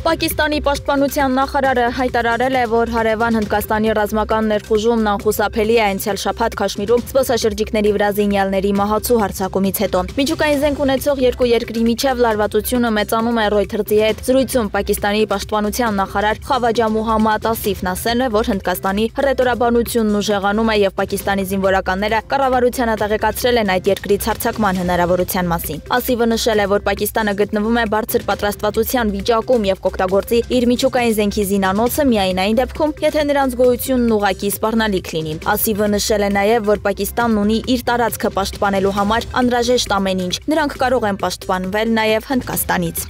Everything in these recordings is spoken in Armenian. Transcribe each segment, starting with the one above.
Պակիստանի պաշտպանության նախարարը հայտարարել է, որ հարևան Հնդկաստանի ռազմական ներխուժումն անխուսափելի է անցյալ շաբաթ Քաշմիրում զբոսաշրջիկների վրա զինյալների մահացու հարձակումից հետո։ Միջուկային զենք ունեցող երկու երկրի միջև լարվածությունը մեծանում է Reuters-ի հետ։ Զրույցում Պակիստանի պաշտպանության նախարար Խավաջա Մուհամմադ Ասիֆն ասել է, որ Հնդկաստանի հռետորաբանությունն ուժեղանում է եւ Պակիստանի զինվորականները կառավարությանը տեղեկացրել են այդ երկրից հարձակման հնարավորության մասին։ Ասիֆը նշել է, որ Պակիստանը գտնվում է բարձր պատրաստվածության վիճակում եւ կօգտագործի իր միջուկային զենքի զինանոցը միայն այն դեպքում, եթե նրանց գոյությունն ուղղակի սպառնալիք լինի։ Ասիվը նշել է նաև, որ Պակիստանն ունի իր տարածքը պաշտպանելու համար անհրաժեշտ ամեն ինչ։ Նրանք կարող են պաշտպանվել նաև Հնդկաստանից։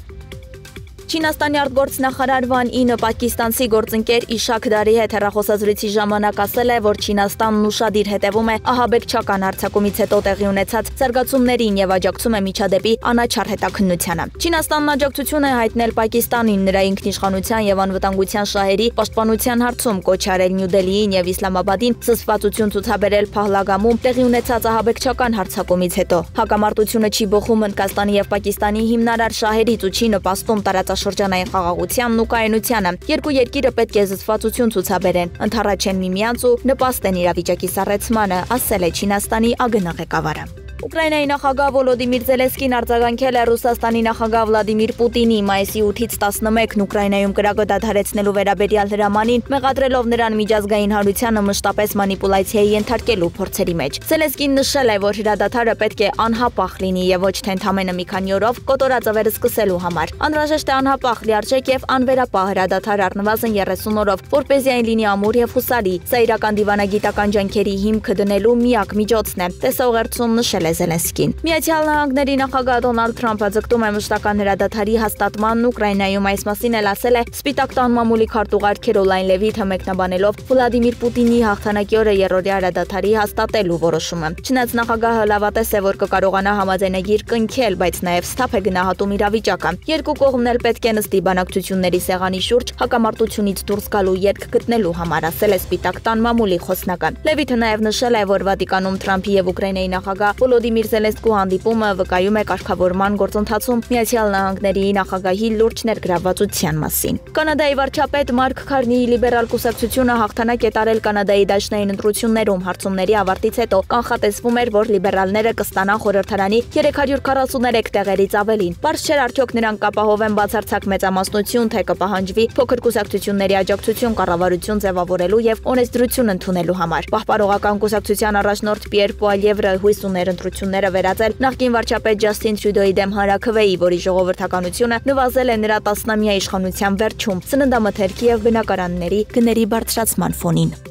Չինաստանի արտգործնախարար Վան Ինը պակիստանցի գործընկեր Իշակ Դարի հետ հեռախոսազրույցի ժամանակ ասել է, որ Չինաստանն ուշադիր հետևում է ահաբեկչական հարձակումից հետո տեղի ունեցած զարգացումներին եւ աջակցում է միջադեպի անաչառ հետաքննությանը։ Չինաստանն աջակցություն է հայտնել Պակիստանին նրա ինքնիշխանության եւ անվտանգության շահերի պաշտպանության հարցում, կոչ արել Նյու Դելհիին եւ Իսլամաբադին զսպվածություն ցուցաբերել Փահլագամում տեղի ունեցած ահաբեկչական հարձակումից հետո։ Հակամարտությունը չի բխում Հնդկաստանի եւ Պակիստանի հիմնարար շահերից ու չի նպաստում տարածաշրջանային խաղաղությանն ու կայունությանը։ Երկու երկիրը պետք է զսպվածություն ցուցաբերեն, ընդառաջեն միմյանց ու նպաստեն իրավիճակի սառեցմանը, ասել է Չինաստանի ԱԳՆ ղեկավարը։ Ուկրաինայի նախագահ Վոլոդիմիր Զելենսկին արձագանքել է Ռուսաստանի նախագահ Վլադիմիր Պուտինի մայիսի 8-ից 11 Ուկրաինայում կրակը դադարեցնելու վերաբերյալ հրամանին, մեղադրելով նրան միջազգային հանրությանը մշտապես մանիպուլյացիայի ենթարկելու փորձերի մեջ։ Զելենսկին նշել է, որ հրադադարը պետք է անհապաղ լինի եւ ոչ թե ընդամենը մի քանի օրով կոտորածը վերսկսելու համար։ Անհրաժեշտ է անհապաղ, լիարժեք եւ անվերապահ հրադադար առնվազն 30 օրով, որպեսզի այն լինի ամուր եւ հուսալի։ Սա իրական դիվանագիտական ջանքերի հիմքը դնելու միակ միջոցն է, տեսաուղերձում նշել է Զելենսկին։ Միացյալ Նահանգների նախագահ Դոնալդ Թրամփը ձգտում է մշտական հրադադարի հաստատմանն Ուկրաինայում, այս մասին էլ ասել է Սպիտակ տան մամուլի քարտուղար Քերոլայն Լևիթը մեկնաբանելով Վլադիմիր Պուտինի հաղթանակի օրը երրորդյա հրադադարի հաստատելու որոշումը։ Չնայած նախագահը լավատես է, որ կկարողանա համաձայնագիր կնքել, բայց նաև սթափ է գնահատում իրավիճակը։ Երկու կողմն էլ պետք է նստի բանակցությունների սեղանի շուրջ հակամարտությունից դուրս գալու ելք գտնելու համար, ասել է Սպիտակ տան մամուլի խոսնական։ Լևիթը նաև նշել է, որ Վատիկանում Թրամփի եւ Ուկրաինայի նախագահ Վոլոդիմիր Զելենսկու հանդիպումը վկայում է կարգավորման գործընթացում Միացյալ Նահանգների նախագահի լուրջ ներգրավվածության մասին։ Կանադայի վարչապետ Մարկ Քարնիի լիբերալ կուսակցությունը հաղթանակ է տարել Կանադայի դաշնային ընտրություններում հարցումների ավարտից հետո կանխատեսվում էր, որ լիբերալները կստանան խորհրդարանի 343 տեղերից ավելին։ Պարզ չէր արդյոք նրանք կապահովեն բացարձակ մեծամասնություն, թե կպահանջվի փոքր կուսակցությունների աջակցություն կառավարություն ձևավորելու եւ օրենսդրություն ընդունելու համար։ Պահպանողական կուսակցության առաջնորդ Պիեր Պուալիևրը հույս ուներ ընտրությունները վերածել նախկին վարչապետ Ջաստին Տրյուդոյի դեմ հանրաքվեի, որի ժողովրդականությունը նվազել է նրա տասնամյա իշխանության վերջում, սննդամթերքի եւ բնակարանների գների բարձրացման ֆոնին։